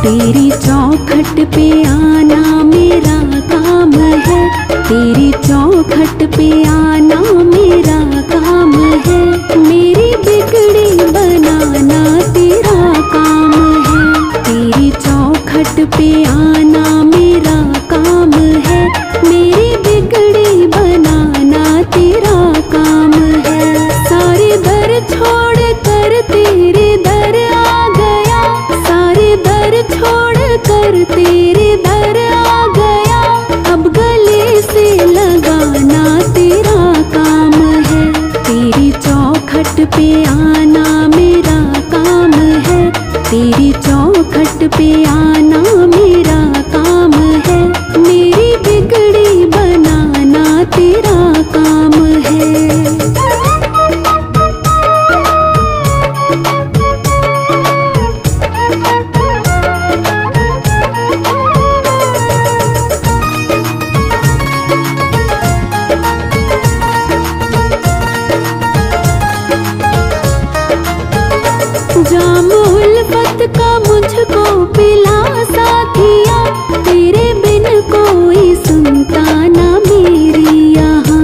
तेरी चौखट पे आना मेरा काम है, तेरी चौखट पे आना मेरा काम है। मेरी बिगड़ी बनाना तेरा काम है, तेरी चौखट पे आना मेरा काम है। मेरी बिगड़ी बनाना तेरा काम है। सारे दर छोड़ कर तेरे दर आ गया, सारे दर छोड़ कर तेरे दर आ गया। अब गले से लगाना तेरा काम है, तेरी चौखट पे आना मेरा काम है, तेरी चौखट पे आना मेरा काम है। मेरी बिगड़ी बनाना तेरा काम है। जाम उल्फत का मुझको पिला साथिया, तेरे बिन कोई सुनता ना मेरी यहाँ।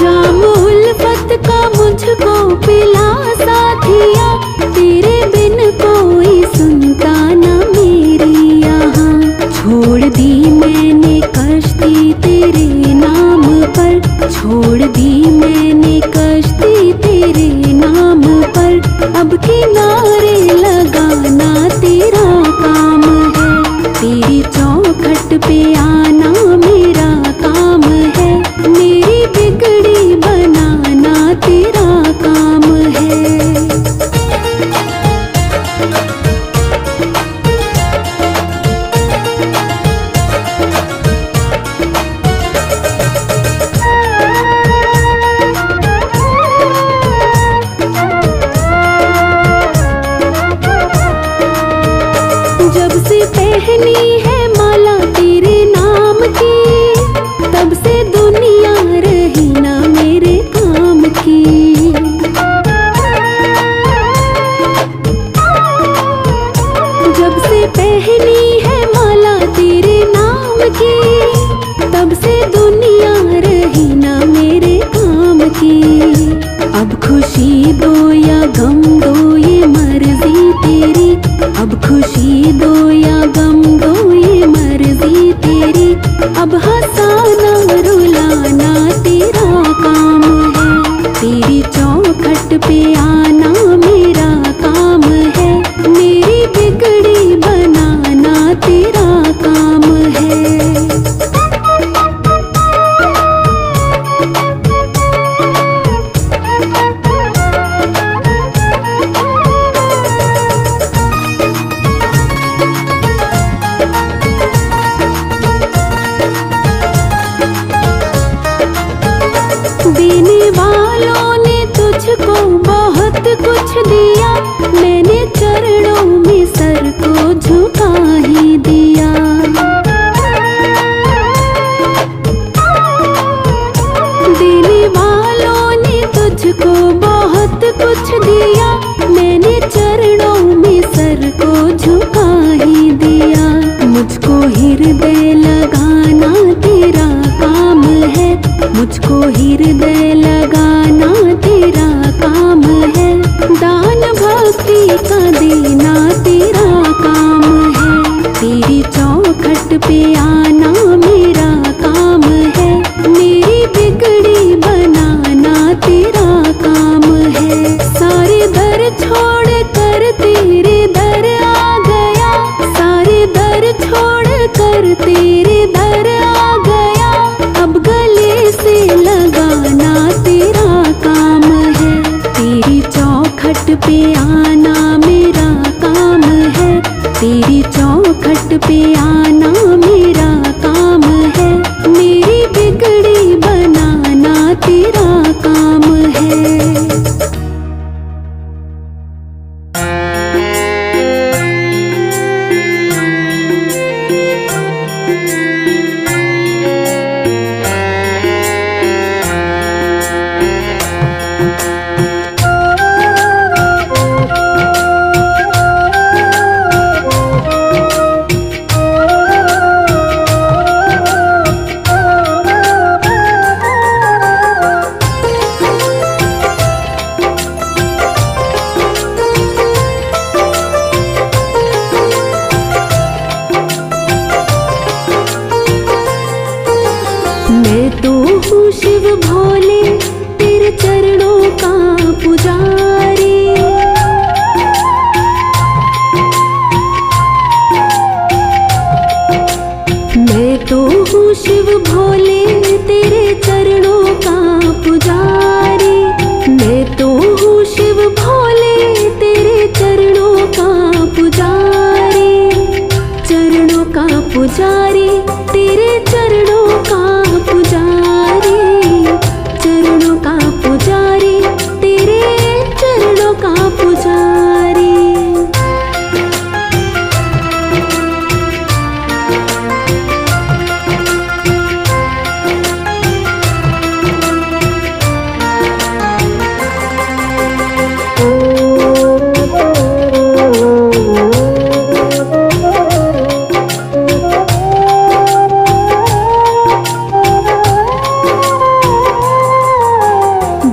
जाम उल्फत का मुझको पिला साथिया, तेरे बिन कोई सुनता ना मेरी यहाँ। छोड़ दी मैंने कश्ती तेरे नाम पर, छोड़ दी मैंने कश्ती तेरे नाम पर। अब किनारे लगाना तेरा काम है, तेरी चौखट पे आना मेरा काम है। मेरी बिगड़ी बनाना तेरा काम है। जब से पहनी है माला तेरे नाम की, तब से दुनिया रही ना मेरे काम की। जब से पहनी है माला तेरे नाम की, तब से दुनिया रही ना मेरे काम की। अब खुशी दो या गम दो ये मर्जी तेरी, अब खुशी दो या गम दो ये मर्जी तेरी। अब हंसाना रुलाना तेरा काम है, तेरी चौखट पे आना मेरा काम है। मेरी बिगड़ी बनाना तेरा काम है। देने वालों ने तुझको बहुत कुछ दिया, मैंने चरणों में सर को झुका ही दिया। देने वालों ने तुझको बहुत कुछ दिया, मैंने चरणों में सर को झुका ही दिया। मुझको हृदय लगाना तेरा काम है, मुझको हृदय लगाना तेरा काम है। दान भक्ति का देना तेरा काम है, तेरी चौखट पे आना मेरा काम है। मेरी बिगड़ी बनाना तेरा काम है। सारे दर छोड़ कर तेरे दर आ गया, सारे दर छोड़ कर तेरे दर आ गया। अब गले से लगाना तेरा काम है, तेरी चौखट पे आना मेरा काम है। मैं तो हूँ शिव भोले तेरे चरणों का पुजारी। मैं तो हूँ शिव भोले तेरे चरणों का पुजारी। मैं तो हूँ शिव भोले तेरे चरणों का पुजारी। चरणों का पुजारी तेरे चरणों का पुजारी। चरणों का पुजारी तेरे चरणों का पुजारी।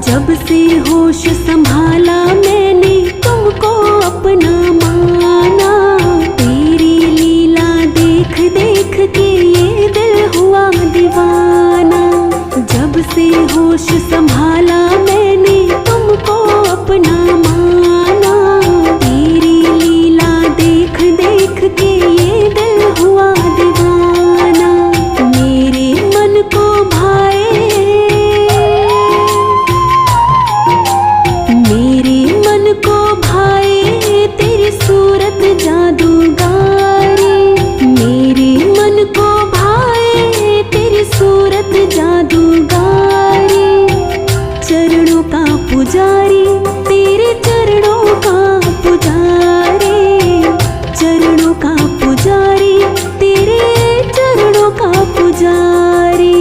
जब से होश संभाला मैंने तुमको अपना माना। तेरी लीला देख देख के ये दिल हुआ दीवाना। जब से होश संभाला मैंने तुमको अपना माना। तेरी लीला देख देख के ये दिल हुआ दीवाना। मेरे मन को भाए मेरे मन को भाए तेरी सूरत जादूगारी। मेरे मन को भाए तेरी सूरत जादूगारी। चरणों का पुजारी तेरे चरणों का पुजारी। चरणों का पुजारी तेरे चरणों का पुजारी।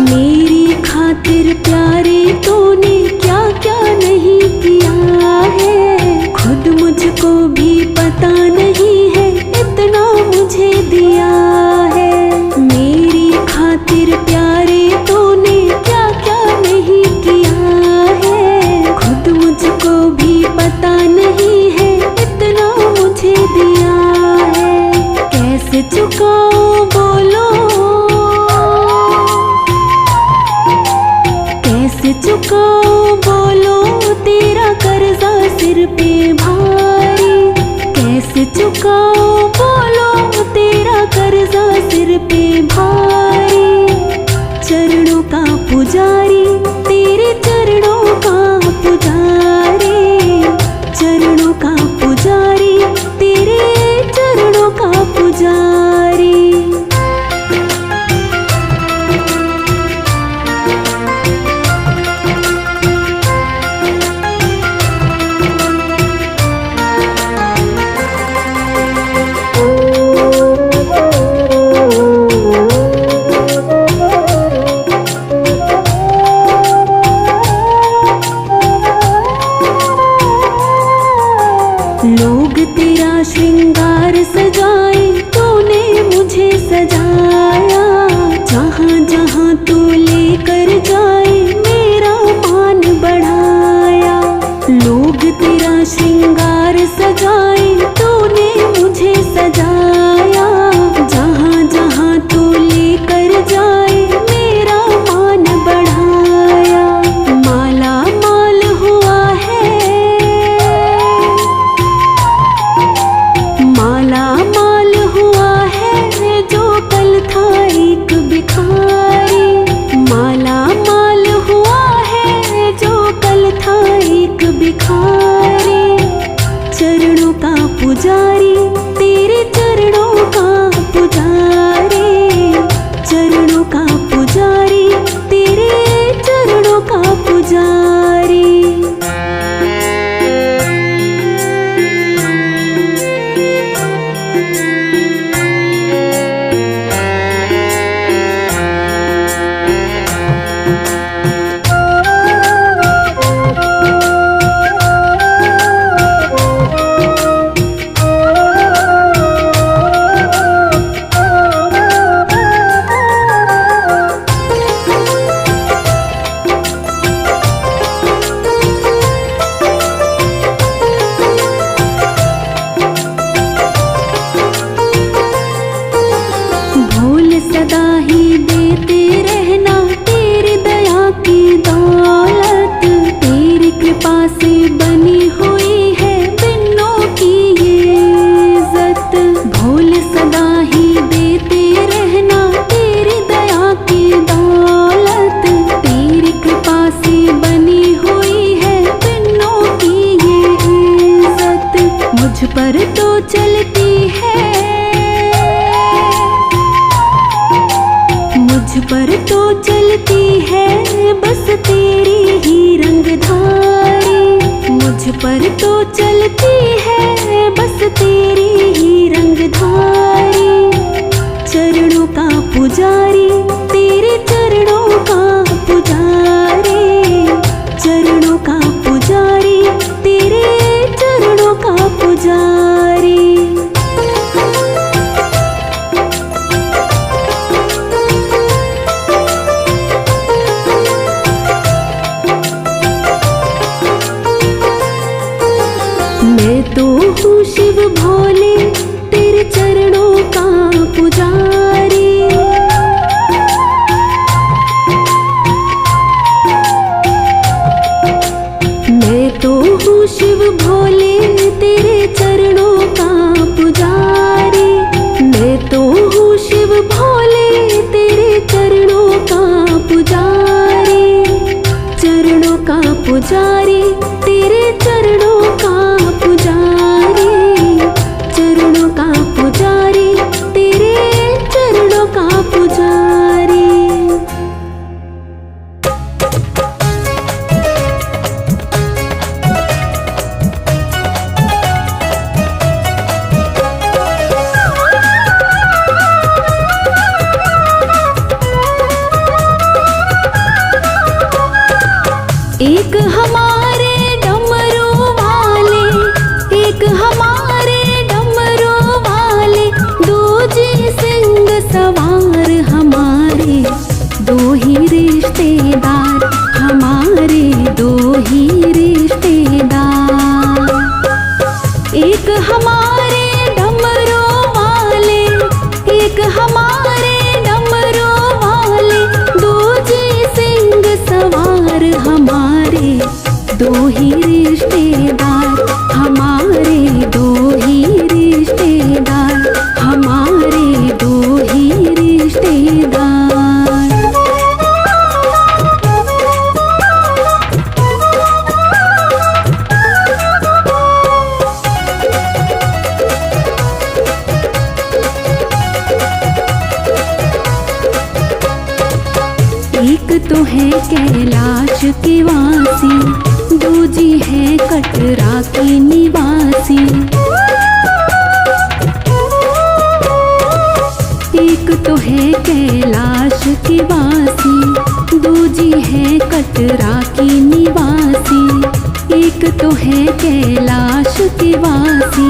मेरी खातिर प्यारे तूने क्या क्या नहीं किया है। खुद मुझको भी पता नहीं है इतना मुझे दिया है। मेरी खातिर प्यारे तूने क्या क्या नहीं किया है। खुद मुझको भी पता नहीं है इतना मुझे दिया है। कैसे चुकाऊं बोलो कैसे चुकाऊं बोलो तेरा कर्जा सिर पे भारी। कैसे चुकाऊं बोलो तेरा कर्जा सिर पे भारी। चरणों का पुजारी तेरे चरणों का पुजारी। चरणों का पुजारी तेरे चरणों का पुजारी। लोग तेरा श्रृंगार सजाए तूने मुझे सजाया। जहाँ जहाँ तू लेकर जाए मेरा मान बढ़ाया। लोग तेरा श्रृंगार सजाए तूने मुझे सजाया। पर तो चलती है बस तेरी ही रंगधारी, मुझ पर तो चलती है बस तेरी ही रंगधारी। चरणों का पुजारी, तेरे चरणों का पुजारी, चरणों का पुजारी, तेरे चरणों का पुजारी। मैं तो हूँ शिव भोले तेरे चरणों का पुजारी। मैं तो हूँ शिव भोले तेरे चरणों का पुजारी। मैं तो हूँ शिव भोले तेरे चरणों का पुजारी। चरणों का पुजारी, तेरे चरणों का पुजारी, चरणों का पुजारी, तेरे चरणों का पुजारी। एक हमारे डमरू वाले, एक हमारे डमरू वाले, दूजे सिंह सवार हमारे, दो ही रिश्तेदार हमारे, दो ही रिश्तेदार। एक हमारे डमरू वाले, एक हमारे डमरू वाले, दूजे सिंह सवार हमारे, दो ही रिश्तेदार हमारे, दो ही रिश्तेदार हमारे, दो ही रिश्तेदार। एक तो है कैलाश के वासी, दूजी है कटरा की निवासी। एक तो है कैलाश के वासी, दूजी है कटरा की निवासी। एक तो है कैलाश के वासी,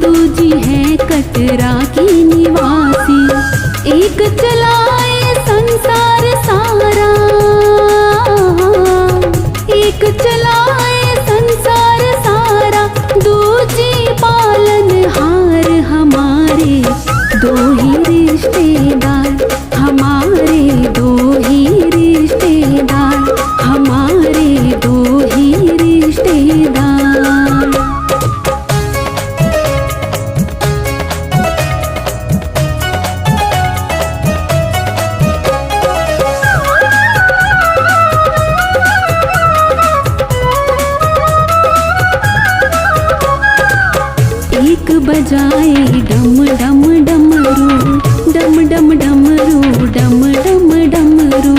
दूजी है कटरा की निवासी। एक चलाए संसार सारा, एक चलाए संसार सारा, दूजी पालनहार हमारे, दो ही रिश्तेदार हमारे, दो ही रिश्तेदार हमारे, दो ही रिश्तेदार। एक बजाए डम डम डमरू, डम डम डमरू, डम डम डमरू।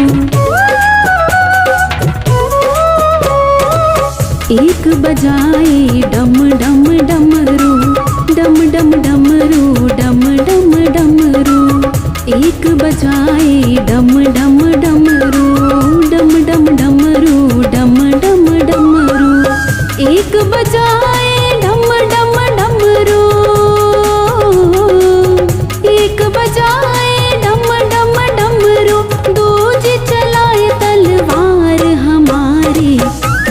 एक बजाए डम डम डमरू, डम डम डमरू, डम डम डमरू। एक बजाए डम डम डमरू, डम डम डमरू, डम डम डमरू। एक बजाए डम डम डमरू, एक बजाए डम डम डमरू, दूजी चलाए तलवार हमारे,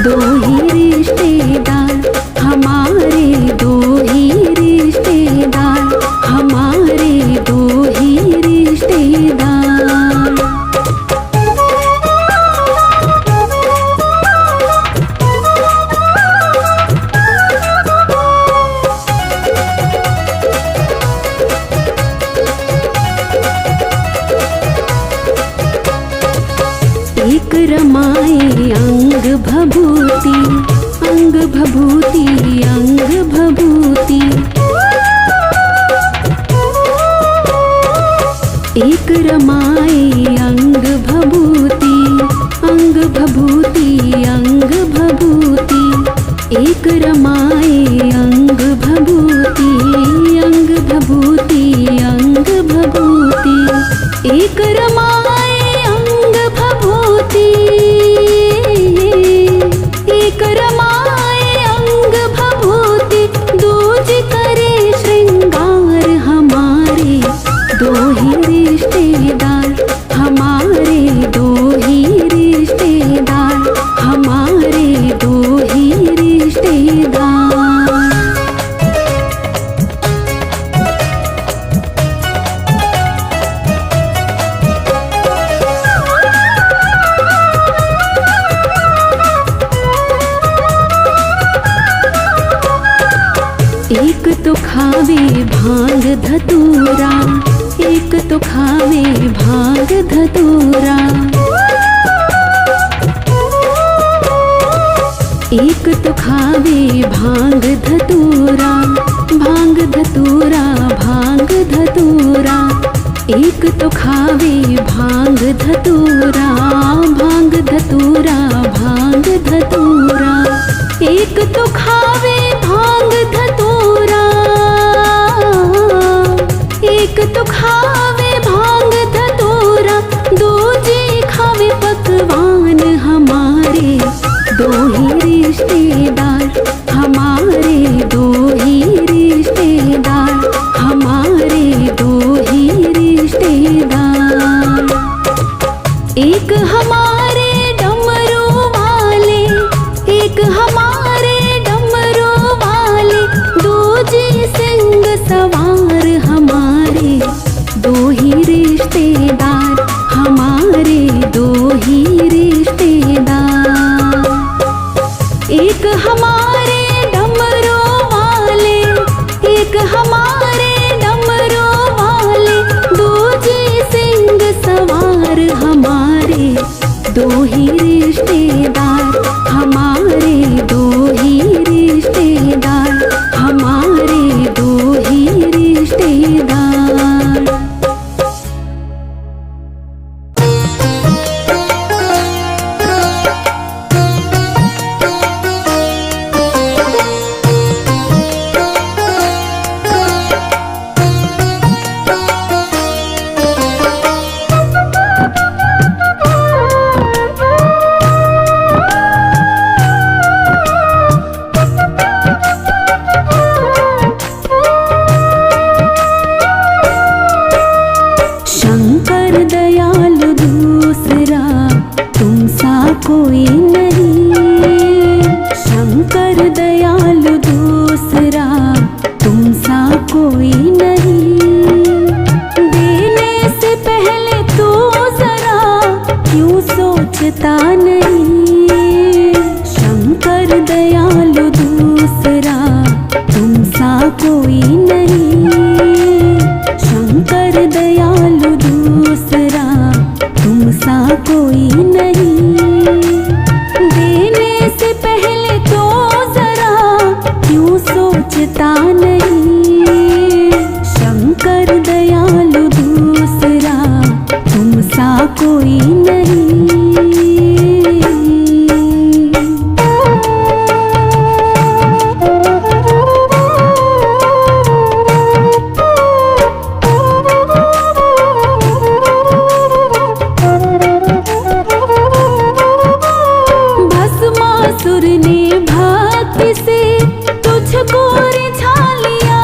दो ही रिश्तेदार हमारे, दो ही रिश्तेदार हमारे, दो ही रिश्तेदार। एक रमाए अंग भभूति, अंग भभूति, अंग भभूति। एक रमाए अंग भभूति, अंग भभूति, अंग भभूति। एक रमाए अंग भभूति, अंग भभूति, अंग भभूति। एक रमाए अंग भभूति, एक रमाए अंग भभूति। दूज करे श्रृंगार हमारे दो ही रिश्तेदार, हमारे दो ही रिश्तेदार, हमारे दो ही रिश्तेदार। एक तो खावे भांग धतूरा, एक तो खावे भांग धतूरा। एक तो खावे भांग धतूरा, भांग धतूरा, भांग धतूरा। एक तो खावे भांग धतूरा, भांग धतूरा, भांग धतूरा। एक तो खावे भांग धतूरा, एक तो खावे भांग धतूरा। दूजे खावे पकवान हमारे दो ही रिश्तेदार, हमारे दो ही रिश्तेदार, हमारे दो ही रिश्तेदार। एक हमारे डमरू वाले, एक हमारे डमरू वाले। दूजे सिंह सवार हमारे दो ही रिश्तेदार, हमारे दो ही रिश्तेदार। एक हमारे डमरू वाले, एक हमारे डमरू वाले। दूजे सिंह सवार हमारे दो ही रिश्तेदार, हमारे दो ही रिश्तेदार, हमारे दो ही रिश्तेदार। कोई नहीं, शंकर दयालु दूसरा तुमसा कोई नहीं। देने से पहले तो जरा क्यों सोचता नहीं। शंकर दयालु दूसरा तुमसा कोई नहीं। शंकर दयालु दूसरा तुमसा कोई नहीं। सोचता नहीं। शंकर दयालु दूसरा तुमसा कोई नहीं। भस्मासुर ने भक्ति से तुझको रिझा लिया।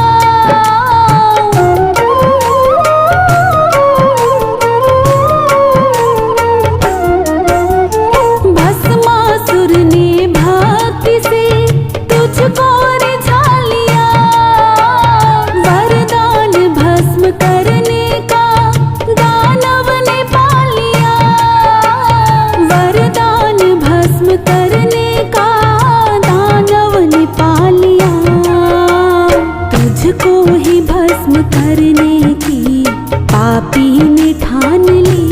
भस्मासुर ने भक्ति से तुझको रिझा लिया। वरदान भस्म करने का दानव ने पा लिया। वरदान भस्म करने का दानव ने पा लिया। तुझको ही भस्म करने की पापी ने ठान ली।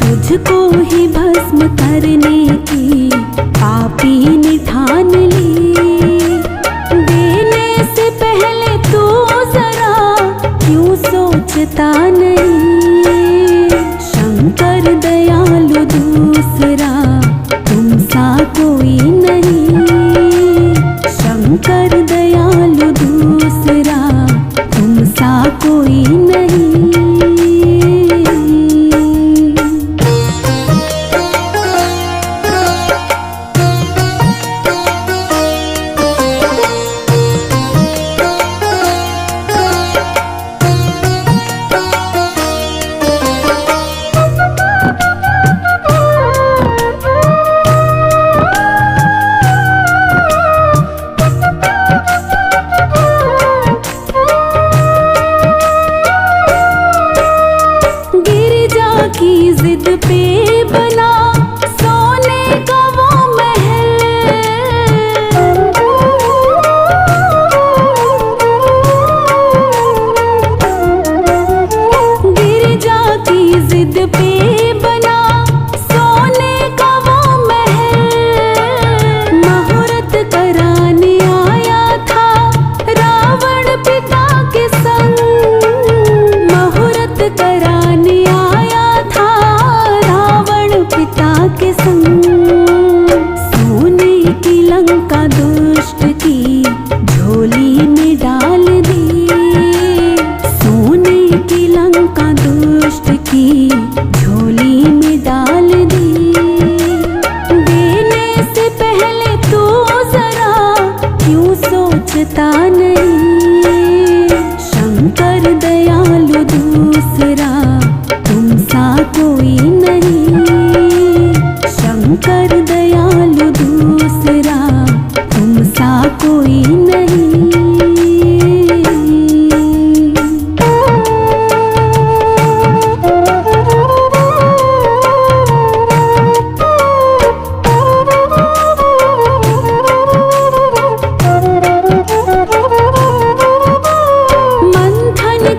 तुझको ही भस्म करने की पापी ने ठान ली। देने से पहले तो जरा क्यों सोचता नहीं।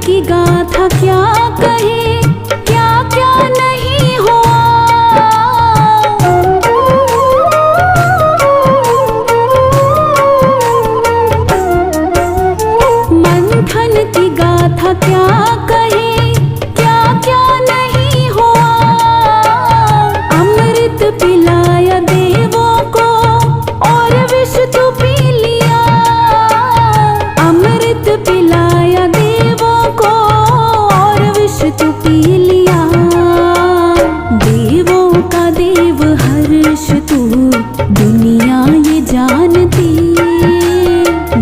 की गाथा क्या कहे, क्या क्या नहीं हुआ। मंथन की गाथा क्या कहे, क्या क्या नहीं हुआ। अमृत पिलाया देवों को और विष तू पी लिया। अमृत पिलाया देवों को और विष तू पी लिया। देवों का देव हर्ष तू दुनिया ये जानती।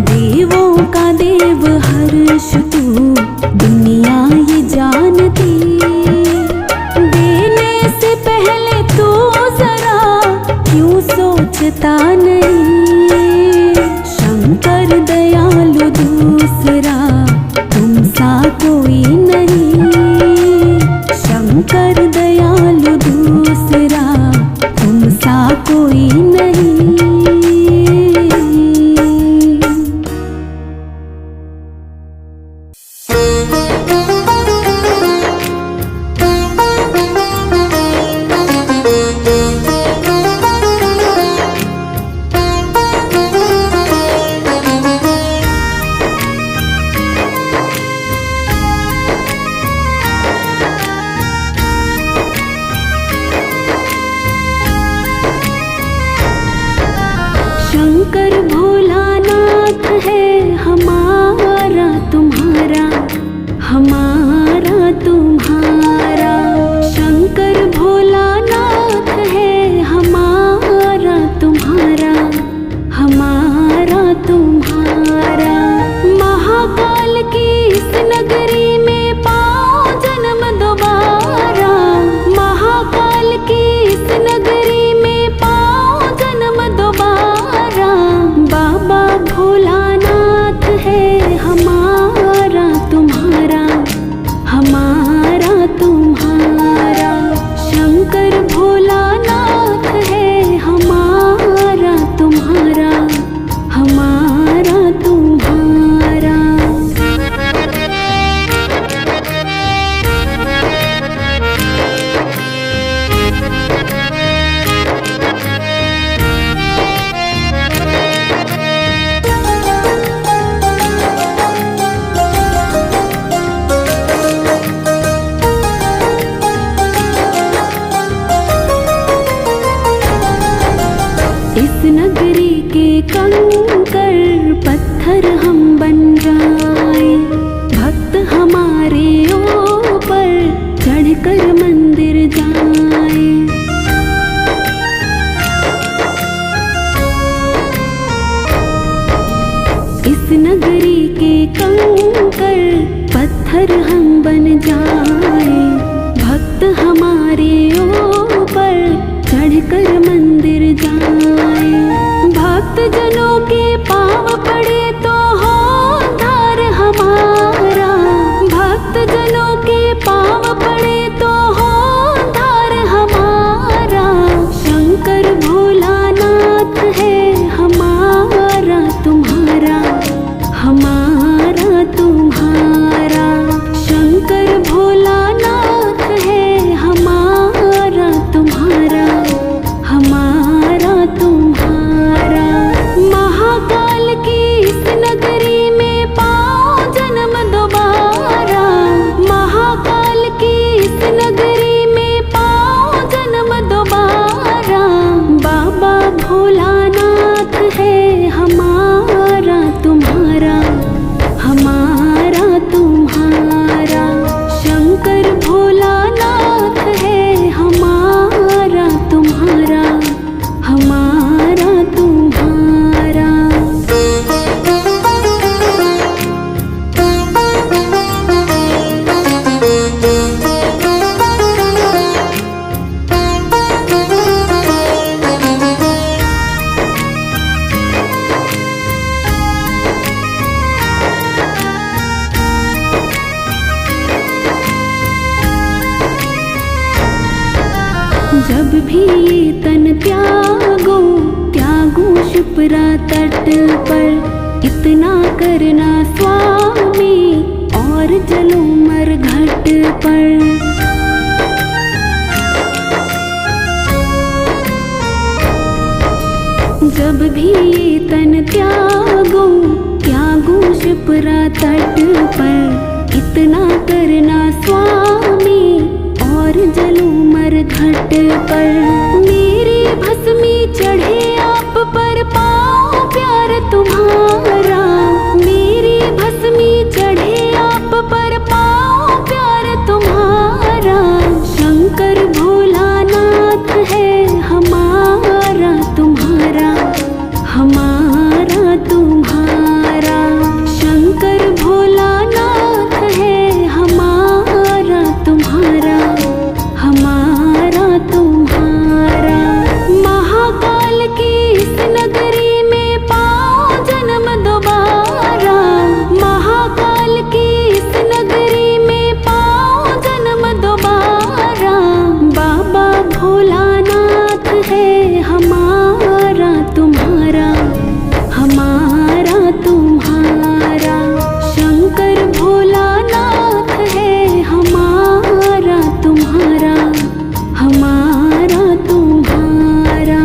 देवों का देव हर्ष तू दुनिया ये जानती। देने से पहले तू जरा क्यों सोचता नहीं। शंकर दयालु दूसरा तुम सा कोई नहीं। शंकर दयालु दूसरा तुम सा कोई नहीं। शंकर भोलानाथ है हमारा तुम्हारा, हमारा तुम्हारा। शंकर भोलानाथ है हमारा तुम्हारा, हमारा तुम्हारा। महाकाल की इस नगरी में पाओ जन्म दोबारा। महाकाल की इस नगरी में पाओ जन्म दोबारा। बाबा भोलानाथ है हमारा तुम्हारा, हमारा तुम्हारा। शंकर भोलानाथ है हमारा तुम्हारा, हमारा तुम्हारा। इस नगरी के कंकड़ पत्थर हम बन जाए। भक्त हमारे ऊपर चढ़कर मंदिर जाए। इस नगरी के कंकड़ पत्थर हम बन जाए। भक्त हमारे ऊपर चढ़कर मंदिर जाए। भक्त जनों के पाँव पड़े तो हो उद्धार हमारा। भक्त जनों के पाँव पड़े तो हो उद्धार हमारा। शंकर भोलानाथ है हमारा तुम्हारा, हमारा तुम्हारा। शंकर भोलानाथ है हमारा तुम्हारा, हमारा तुम्हारा। महाकाल की इस नगरी में पाओ जन्म दोबारा। महाकाल की इस नगरी में पाओ जन्म दोबारा। बाबा भोलानाथ है हमारा तुम्हारा, हमारा तुम्हारा। शंकर भोलानाथ है हमारा तुम्हारा, हमारा तुम्हारा। जब भी ये तन त्यागो त्यागो शिप्रा तट पर, इतना करना स्वामी और जलो इतना करना स्वामी और जलूं मरघट पर। मेरी भस्मी चढ़े आप पर पाओ प्यार तुम्हारा। मेरी भस्मी चढ़े आप पर पाओ प्यार तुम्हारा। शंकर भोलानाथ है हमारा तुम्हारा, हमारा तुम्हारा। शंकर भोलानाथ है हमारा तुम्हारा, हमारा तुम्हारा। महाकाल की इस नगरी में पाओ जन्म दोबारा। महाकाल की इस नगरी में पाओ जन्म दोबारा। बाबा भोलानाथ है हमारा तुम्हारा, हमारा तुम्हारा। शंकर भोलानाथ है हमारा तुम्हारा, हमारा तुम्हारा।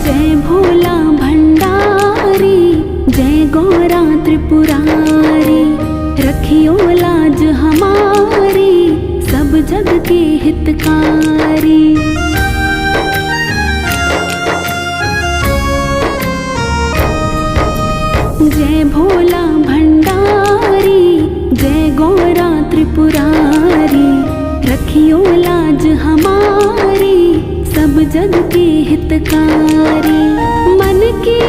जय भोला भंडारी, जय गौरा त्रिपुरारी। रखियो लाज हमारी, सब जग के हितकारी। जय भोला भंडारी, जय गौरा त्रिपुरारी। रखियो लाज हमारी, सब जग के हितकारी। मन की